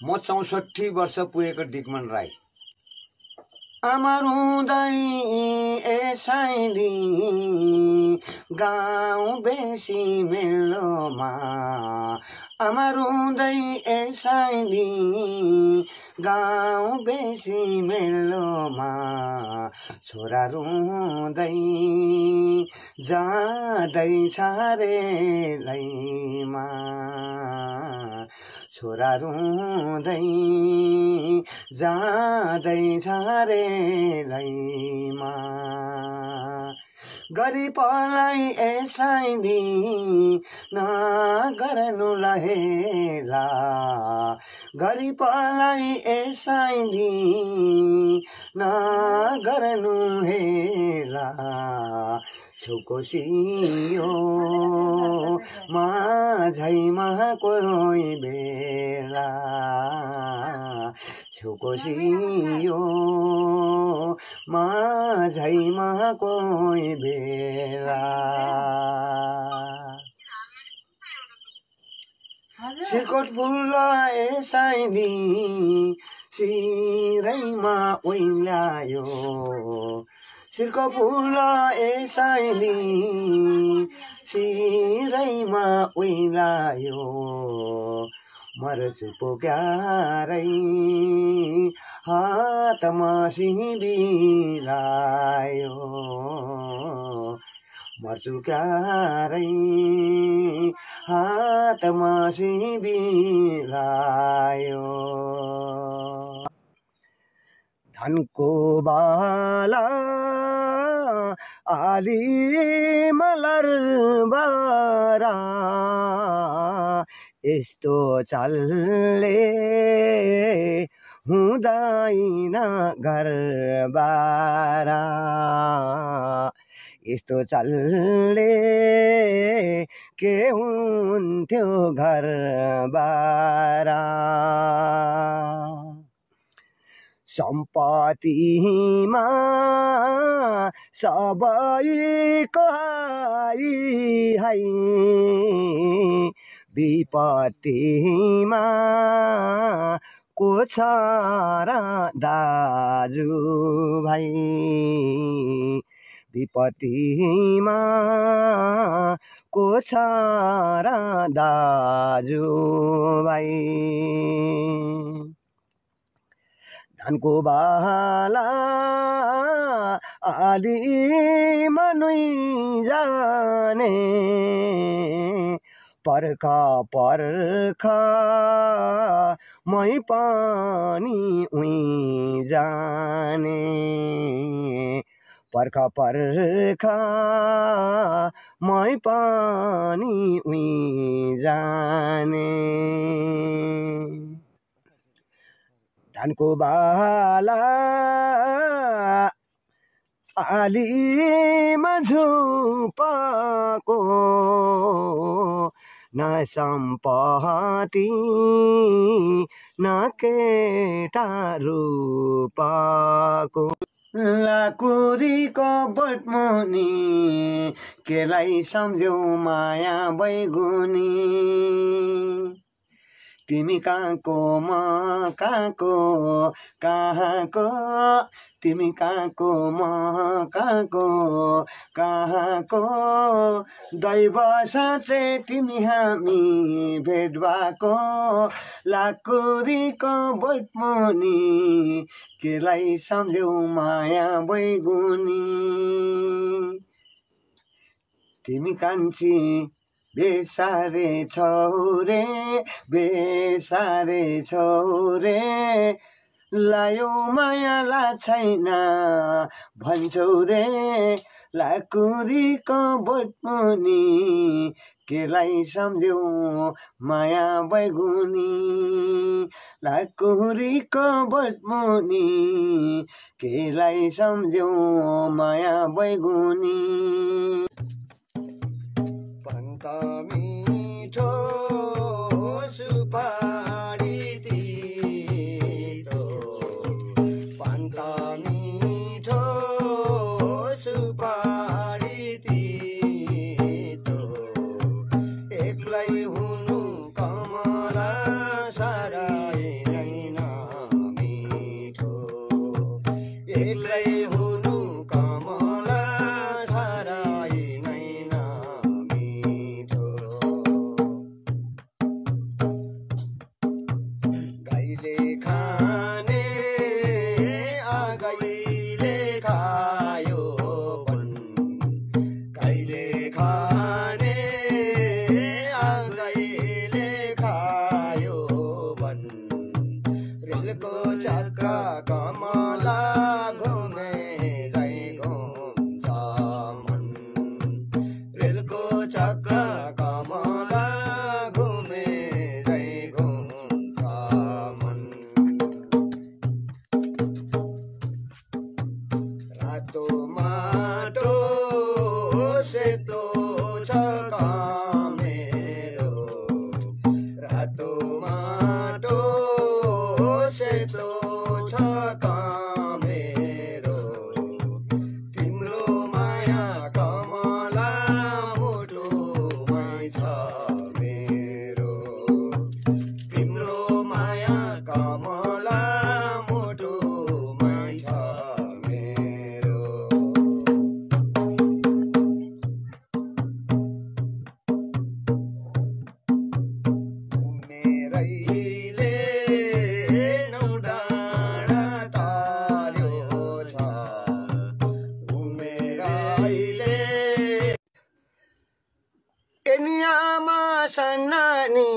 म 64 वर्ष पुगेको डिकमन राई। आमा रुँदै ए साइली गाउँ बेसी मेलोमा, आमा रुँदै ए साइली गाउँ बेसी मेलोमा, छोरा रुँदै जाँदैछ रेलैमा, छोरा रुँदै जाँदैछ रेलैमा। गरिबलाई ए साइली नगर्नु हेला, गरिबलाई ए साइली नगर्नु हेला, छेउको सियो माझैमा कोही बेला, छेउको सियो माझैमा कोही बेला। सिरकोट फुल ए साइली सिरैमा ओइलायो, सिरको फुल ए साइली सिरैमा ओइलायो, मर्छु पो क्यारै हातमा सिबी लायो, मर्छु क्यारै हातमा सिबी लायो। धनको बाला आली मलर बारा, यस्तो चल्ले हुँदैन घरबारा, यस्तो चल्ले के हुन्थ्यो घरबारा। सम्पत्तिमा सबैको हाई हाई, विपत्तिमा को छ र दाजुभाइ, विपत्तिमा को छ र दाजुभाइ। धानको बाला आली मनुई जाने, पर्खा पर्खा मै पनि उही जाने, पर्खा पर्खा मै पनि उही जाने। धानको बाला आलीमा झुपाको, न सम्पत्ति न केटा रूपको, लाकुरीको बटमुनि केलाई सम्झ्यौ माया बैगुनी, तिमी कहाँको म कहाँको, कहाँको तिमी कहाँको म कहाँको, कहाँको दैव साँचे तिमी हामी भेट भएको, लाकुरीको बटमुनि केलाई सम्झ्यौ माया बैगुनी, तिमी कान्छी बेसारे छौरे, बेसारे छौरे, लायो मायाला छैन भन्छौ रे, लाकुरीको बटमुनि केलाई सम्झ्यौ माया बैगुनी, लाकुरीको बटमुनि केलाई सम्झ्यौ माया बैगुनी। पन्त मिठो सुपारी तितो, पन्त मिठो सुपारी तितो, एक्लै हुनु कमला सारा नैन मिठो एक्लै हुनु कमला साराई नैन मिठो गाईले खाने आगैले खायो वन गाईले खाने आगैले खायो वन रेलको चक्का कमला घुमे जै घुम्छ मन रेलको चक्का कमला घुमे जै घुम्छ मन रातो माटो सेतो छ कामेरो रातो माटो सेतो छ कामेरो तिम्रो माया कमला मुटुमै छ मेरो तिम्रो माया कमला मुटुमै छ मेरो मेरैले नौ डाँडा तार्यो छ मेरैले एनियामा सन्नानी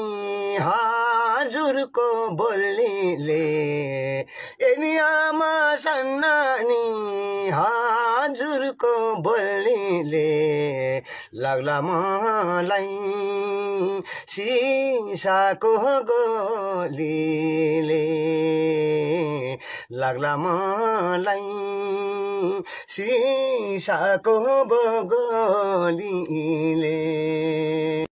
हजुरको बोलीले एनियामा सन्नानी हजुरको बोलीले लाग्ला मलाई सिसाको गोलीले लाग्ला मलाई सिसाको गोलीले